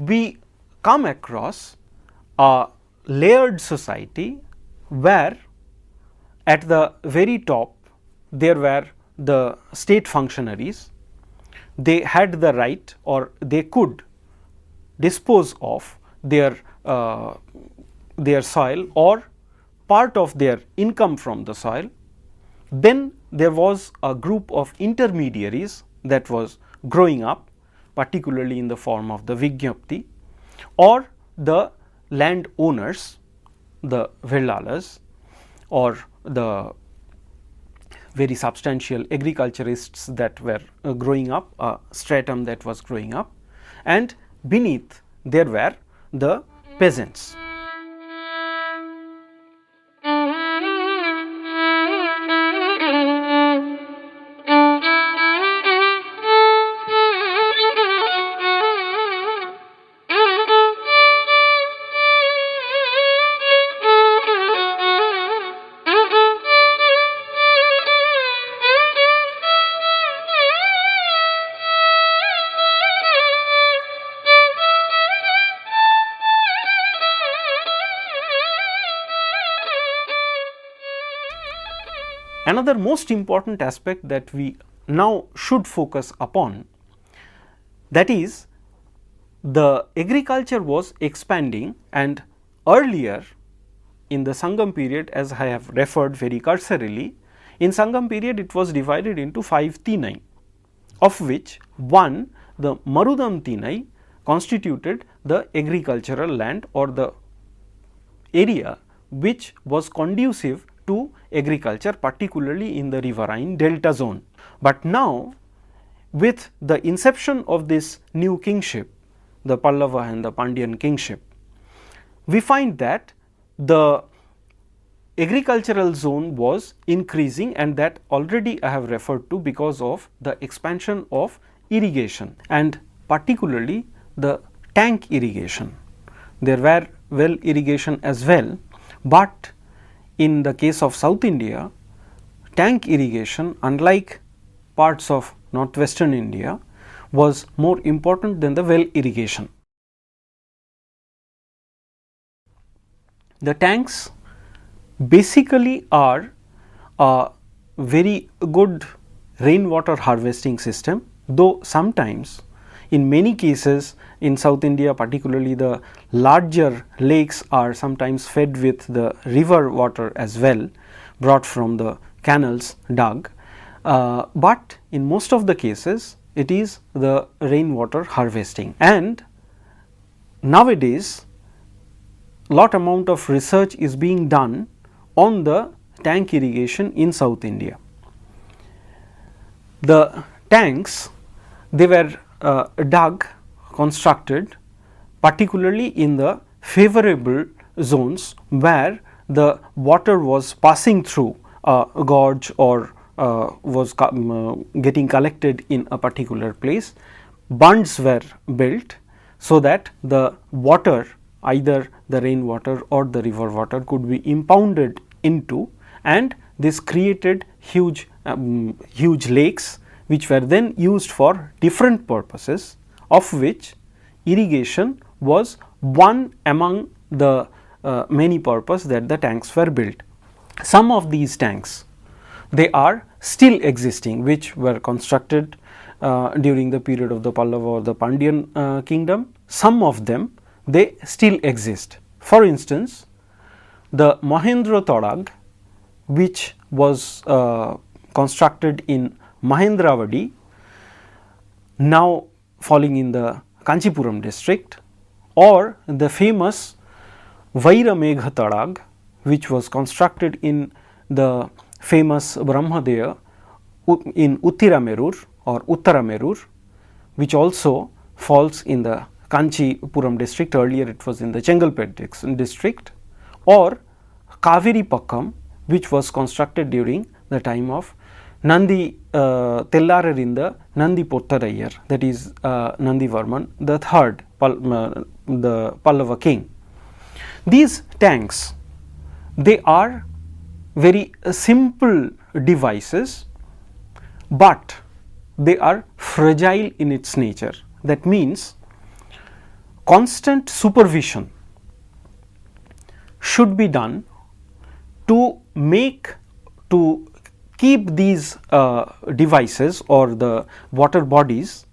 we come across a layered society where at the very top there were the state functionaries. They had the right, or they could dispose of their soil or part of their income from the soil. Then there was a group of intermediaries that was growing up, particularly in the form of the Vidya-mitra or the landowners, the Vellalas, or the very substantial agriculturists that were growing up, a stratum that was growing up, and beneath there were the peasants. Another most important aspect that we now should focus upon, that is, the agriculture was expanding, and earlier in the Sangam period, as I have referred very cursorily, in Sangam period it was divided into 5 Tinai, of which one, the Marudam Tinai, constituted the agricultural land or the area which was conducive to agriculture, particularly in the riverine delta zone. But now, with the inception of this new kingship, the Pallava and the Pandyan kingship, we find that the agricultural zone was increasing, and that already I have referred to because of the expansion of irrigation, and particularly the tank irrigation. There were well irrigation as well, but in the case of South India, tank irrigation, unlike parts of northwestern India, was more important than the well irrigation. The tanks basically are a very good rainwater harvesting system, though sometimes in many cases in South India, particularly the larger lakes are sometimes fed with the river water as well, brought from the canals dug, but in most of the cases it is the rainwater harvesting. And nowadays lot amount of research is being done on the tank irrigation in South India. The tanks, they were dug, constructed particularly in the favorable zones where the water was passing through a gorge or was getting collected in a particular place. Bunds were built so that the water, either the rainwater or the river water, could be impounded into, and this created huge lakes which were then used for different purposes, of which irrigation was one among the many purposes that the tanks were built. Some of these tanks, they are still existing, which were constructed during the period of the Pallava or the Pandyan kingdom. Some of them, they still exist. For instance, the Mahendra Tadag, which was constructed in Mahendravadi, now falling in the Kanchipuram district, or the famous Vairamegha Tadag, which was constructed in the famous Brahmadeya in Uttiramerur or Uttaramerur, which also falls in the Kanchipuram district. Earlier it was in the Chengalpet district, or Kaveri Pakkam, which was constructed during the time of Nandi Tellarar in the Nandi Pottarayar, that is Nandi Varman the third, the Pallava king. These tanks, they are very simple devices, but they are fragile in its nature. That means constant supervision should be done to keep these devices or the water bodies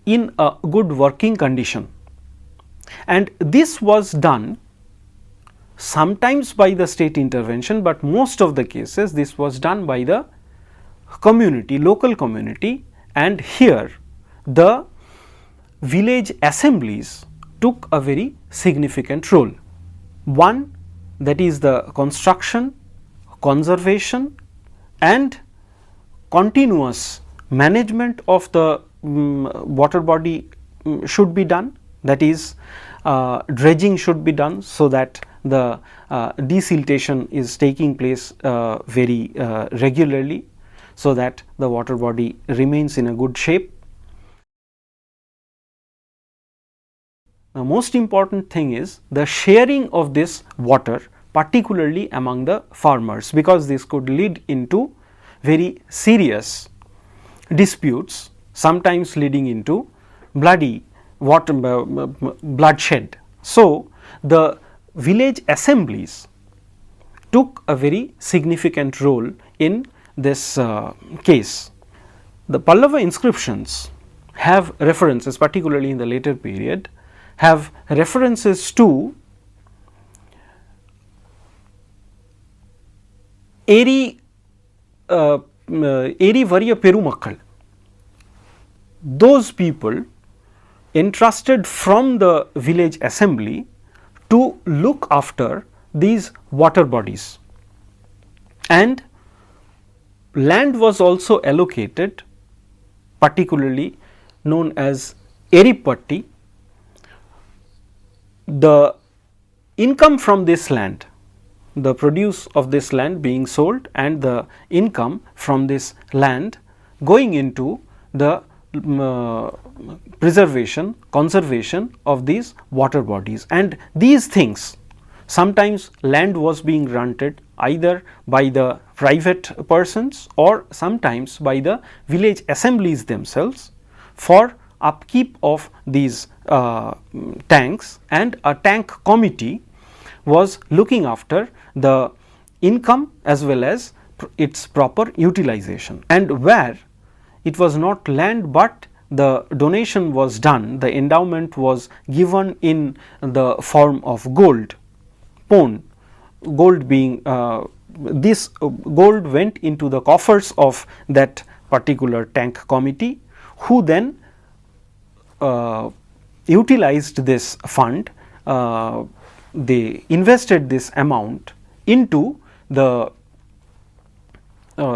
in a good working condition, and this was done sometimes by the state intervention, but most of the cases this was done by the community, local community, and here the village assemblies took a very significant role. One, that is the construction, conservation and continuous management of the water body should be done, that is dredging should be done, so that the desiltation is taking place very regularly, so that the water body remains in a good shape. The most important thing is the sharing of this water, particularly among the farmers, because this could lead into very serious disputes, sometimes leading into bloodshed. So, the village assemblies took a very significant role in this case. The Pallava inscriptions have references, particularly in the later period, have references to Eri Variya Perumakkal, those people entrusted from the village assembly to look after these water bodies, and land was also allocated, particularly known as Eripatti. The income from this land, the produce of this land being sold, and the income from this land going into the preservation, conservation of these water bodies, and these things, sometimes land was being granted either by the private persons or sometimes by the village assemblies themselves for upkeep of these tanks, and a tank committee was looking after the income as well as its proper utilization. And where it was not land, but the donation was done, the endowment was given in the form of gold, pon, gold being this gold went into the coffers of that particular tank committee, who then utilized this fund. They invested this amount into the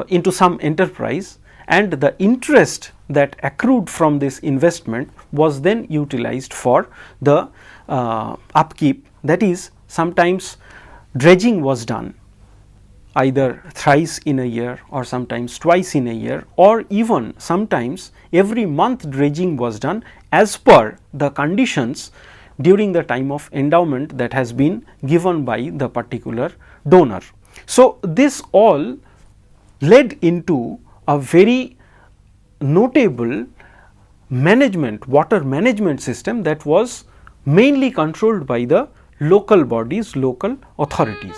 into some enterprise, and the interest that accrued from this investment was then utilized for the upkeep, that is sometimes dredging was done either thrice in a year or sometimes twice in a year, or even sometimes every month dredging was done as per the conditions during the time of endowment that has been given by the particular donor. So, this all led into a very notable management, water management system that was mainly controlled by the local bodies, local authorities.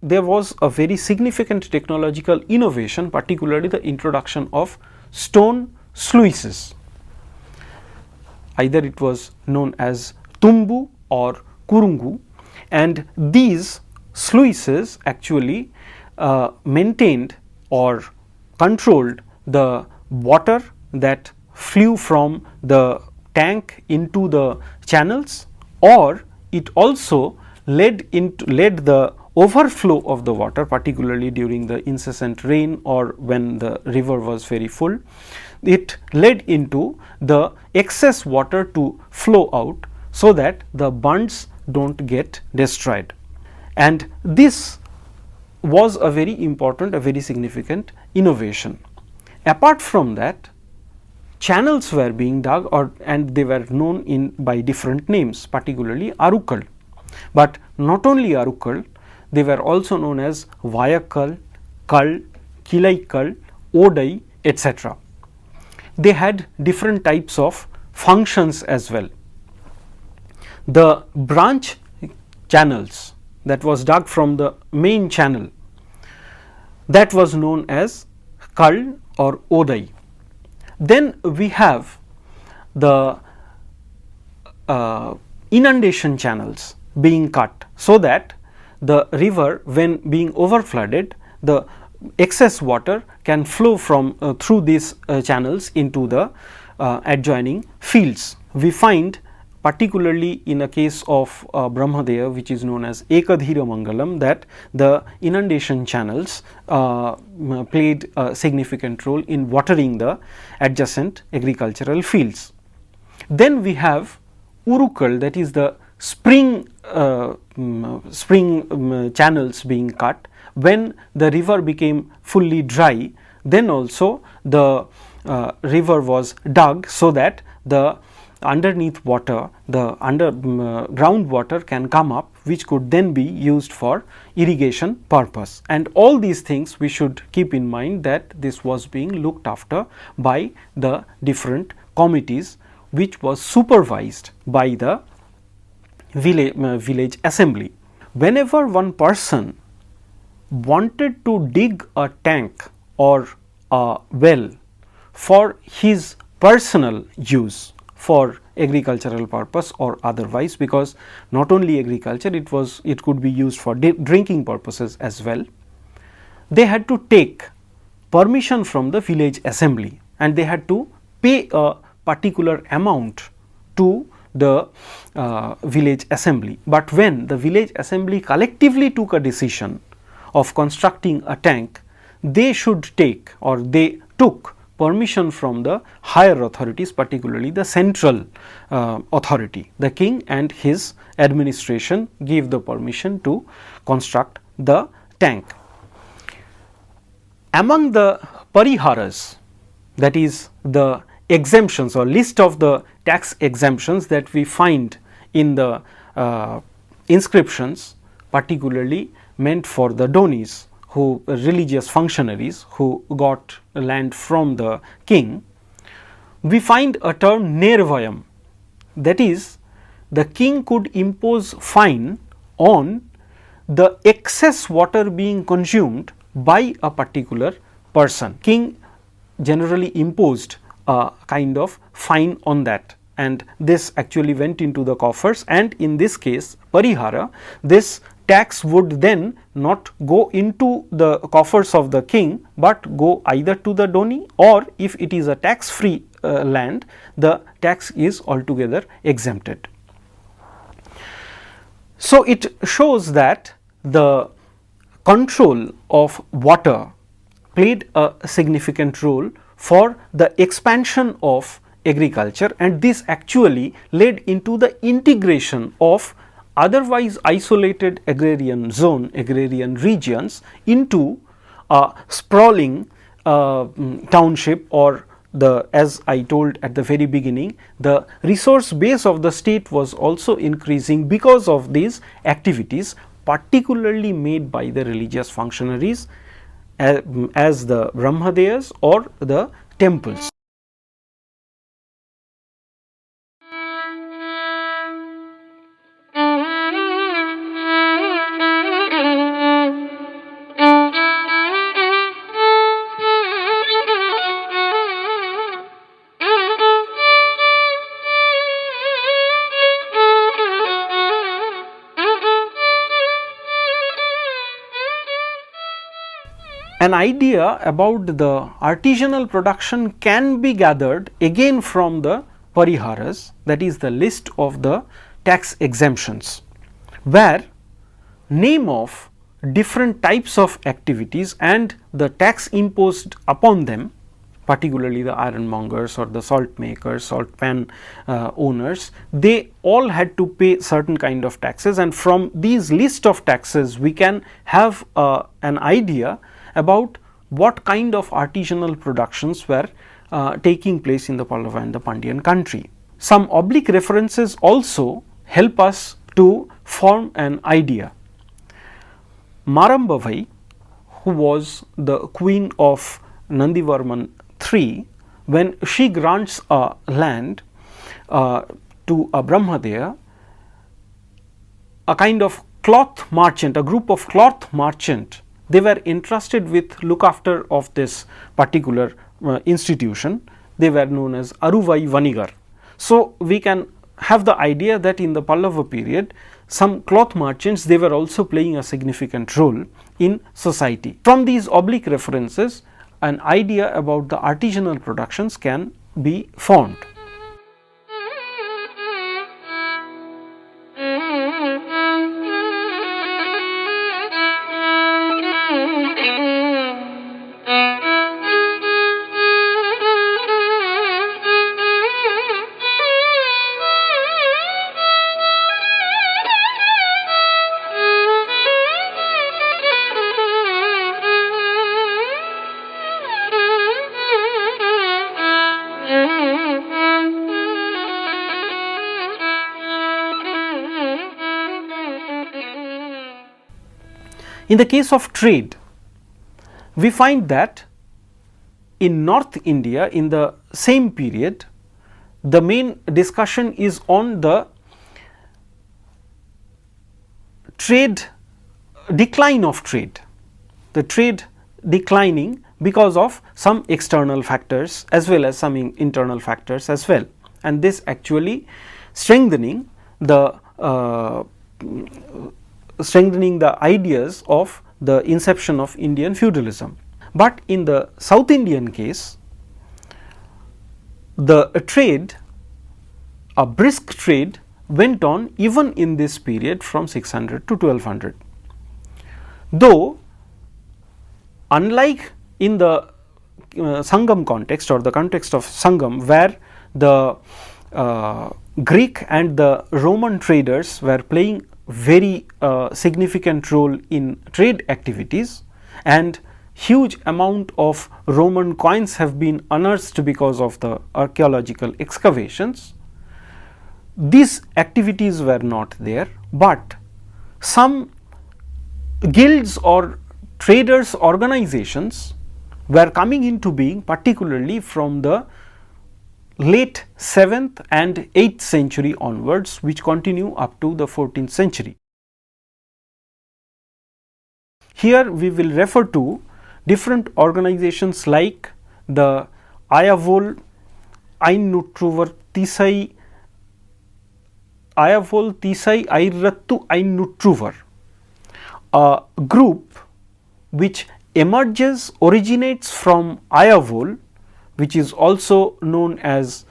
There was a very significant technological innovation, particularly the introduction of stone sluices. Either it was known as tumbu or kurungu, and these sluices actually maintained or controlled the water that flew from the tank into the channels, or it also led the overflow of the water, particularly during the incessant rain or when the river was very full. It led into the excess water to flow out, so that the bunds do not get destroyed, and this was a very important, a very significant innovation. Apart from that, channels were being dug, and they were known by different names, particularly Arukal. But not only Arukal, they were also known as Vayakal, Kal, Kilaikal, Odai, etc. They had different types of functions as well. The branch channels that was dug from the main channel, that was known as Kal or Odai. Then we have the inundation channels being cut, so that the river, when being over flooded, the excess water can flow from through these channels into the adjoining fields. We find particularly in a case of Brahmadeya, which is known as Ekadhira Mangalam, that the inundation channels played a significant role in watering the adjacent agricultural fields. Then we have Urukal, that is the spring channels being cut. When the river became fully dry, then also the river was dug, so that the underneath water, the ground water can come up, which could then be used for irrigation purpose. And all these things we should keep in mind, that this was being looked after by the different committees, which was supervised by the village assembly. Whenever one person wanted to dig a tank or a well for his personal use, for agricultural purpose or otherwise, because not only agriculture, it could be used for drinking purposes as well, they had to take permission from the village assembly, and they had to pay a particular amount to the village assembly. But when the village assembly collectively took a decision of constructing a tank, they should take, or they took, permission from the higher authorities, particularly the central authority. The king and his administration gave the permission to construct the tank. Among the pariharas, that is the exemptions or list of the tax exemptions that we find in the inscriptions, particularly meant for the donis, who religious functionaries who got land from the king, we find a term nervayam, that is, the king could impose fine on the excess water being consumed by a particular person. King generally imposed a kind of fine on that, and this actually went into the coffers, and in this case parihara, this tax would then not go into the coffers of the king, but go either to the doni, or if it is a tax free land, the tax is altogether exempted. So, it shows that the control of water played a significant role for the expansion of agriculture, and this actually led into the integration of otherwise isolated agrarian zone, agrarian regions into a sprawling township, or the, as I told at the very beginning, the resource base of the state was also increasing because of these activities, particularly made by the religious functionaries as the Brahmadeyas or the temples. An idea about the artisanal production can be gathered again from the pariharas, that is the list of the tax exemptions, where name of different types of activities and the tax imposed upon them, particularly the ironmongers or the salt makers, salt pan owners, they all had to pay certain kind of taxes, and from these list of taxes we can have an idea about what kind of artisanal productions were taking place in the Pallava and the Pandyan country. Some oblique references also help us to form an idea. Marambavai, who was the queen of Nandivarman III, when she grants a land, to a Brahmadeya, a kind of cloth merchant, a group of cloth merchant, they were entrusted with look after of this particular institution. They were known as Aruvai Vanigar. So, we can have the idea that in the Pallava period, some cloth merchants, they were also playing a significant role in society. From these oblique references, an idea about the artisanal productions can be formed. In the case of trade, we find that in North India in the same period, the main discussion is on the trade, decline of trade, the trade declining because of some external factors as well as some internal factors as well, and this actually strengthening the ideas of the inception of Indian feudalism. But in the South Indian case, the trade, a brisk trade went on even in this period from 600 to 1200. Though unlike in the Sangam context or the context of Sangam, where the Greek and the Roman traders were playing very significant role in trade activities, and huge amount of Roman coins have been unearthed because of the archaeological excavations. These activities were not there, but some guilds or traders organizations were coming into being, particularly from the late 7th and 8th century onwards, which continue up to the 14th century. Here we will refer to different organizations like the Ayavol Ainnuttruvar Tisai Airrattu Ainnuttruvar, a group which originates from Ayavol, which is also known as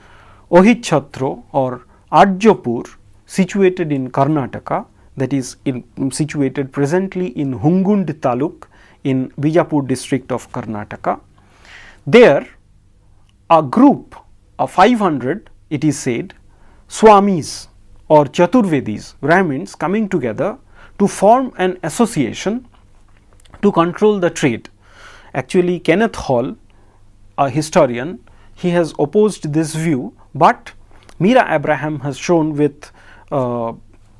Ohichatro or Arjapur, situated in Karnataka, that is situated presently in Hungund Taluk in Bijapur district of Karnataka. There a group of 500, it is said, Swamis or Chaturvedis, Brahmins, coming together to form an association to control the trade. Actually, Kenneth Hall, a historian, he has opposed this view, but Mira Abraham has shown with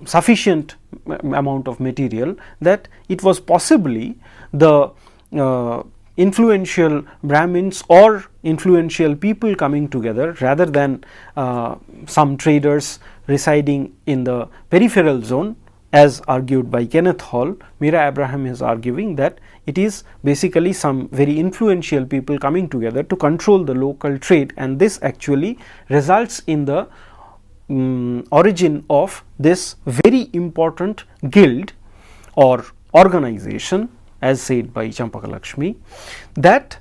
sufficient amount of material that it was possibly the influential Brahmins or influential people coming together rather than some traders residing in the peripheral zone, as argued by Kenneth Hall. Mira Abraham is arguing that it is basically some very influential people coming together to control the local trade, and this actually results in the origin of this very important guild or organization, as said by Champakalakshmi, that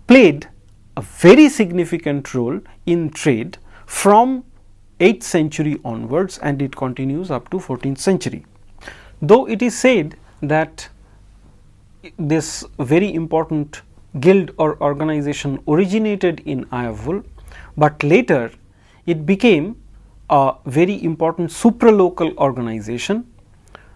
played a very significant role in trade from 8th century onwards, and it continues up to 14th century. Though it is said that this very important guild or organization originated in Ayavol, but later it became a very important supralocal organization,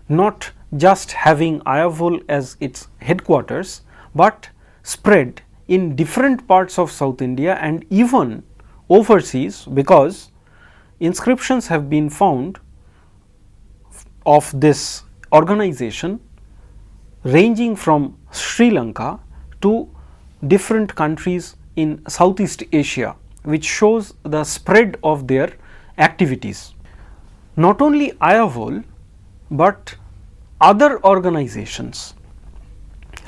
not just having Ayavol as its headquarters, but spread in different parts of South India and even overseas, because inscriptions have been found of this organization ranging from Sri Lanka to different countries in Southeast Asia, which shows the spread of their activities. Not only Ayavol, but other organizations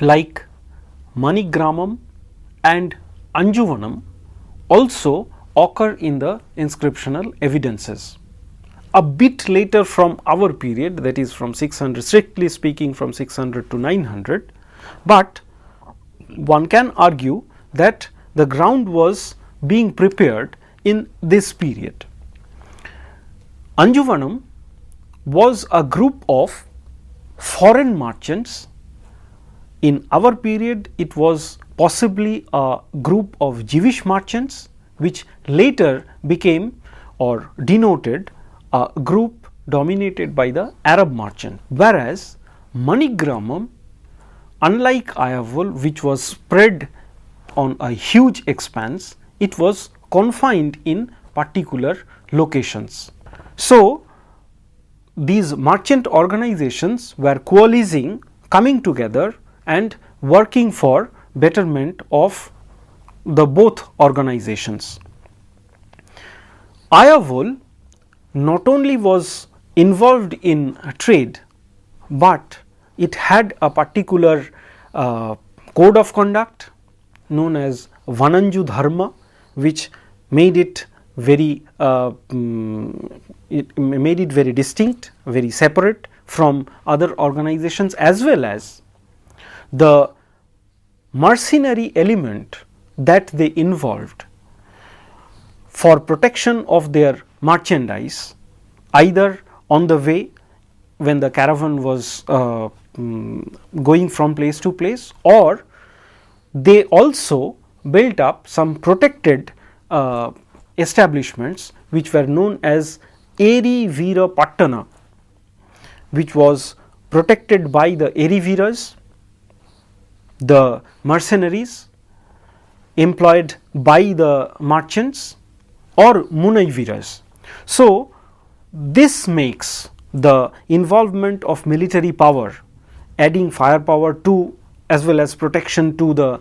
like Manigramam and Anjuvanam also occur in the inscriptional evidences. A bit later from our period, that is from 600, strictly speaking from 600 to 900, but one can argue that the ground was being prepared in this period. Anjuvanam was a group of foreign merchants. In our period, it was possibly a group of Jewish merchants, which later became or denoted a group dominated by the Arab merchant. Whereas Manigramam, unlike Ayavol, which was spread on a huge expanse, it was confined in particular locations. So, these merchant organizations were coalescing, coming together and working for betterment of the both organizations. Ayavol not only was involved in trade, but it had a particular code of conduct known as Vananju Dharma, which made it very distinct, very separate from other organizations, as well as the mercenary element that they involved for protection of their merchandise, either on the way when the caravan was going from place to place, or they also built up some protected establishments which were known as Eri Veera Pattana, which was protected by the Eri Veeras, the mercenaries employed by the merchants, or Munai Veeras. So, this makes the involvement of military power, adding firepower to as well as protection to the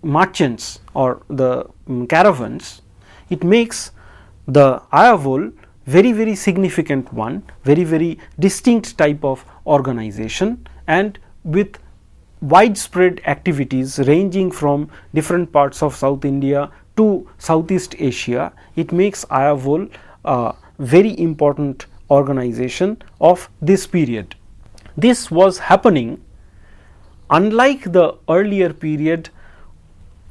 merchants or the caravans, it makes the Ayavol very significant one, very distinct type of organization, and with widespread activities ranging from different parts of South India to Southeast Asia. It makes Ayavol a very important organization of this period. This was happening, unlike the earlier period,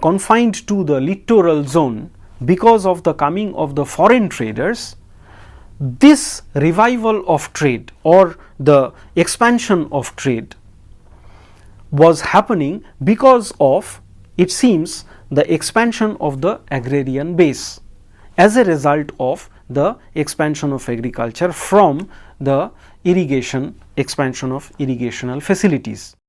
confined to the littoral zone because of the coming of the foreign traders. This revival of trade or the expansion of trade was happening because of, it seems, the expansion of the agrarian base as a result of the expansion of agriculture from the irrigation, expansion of irrigational facilities.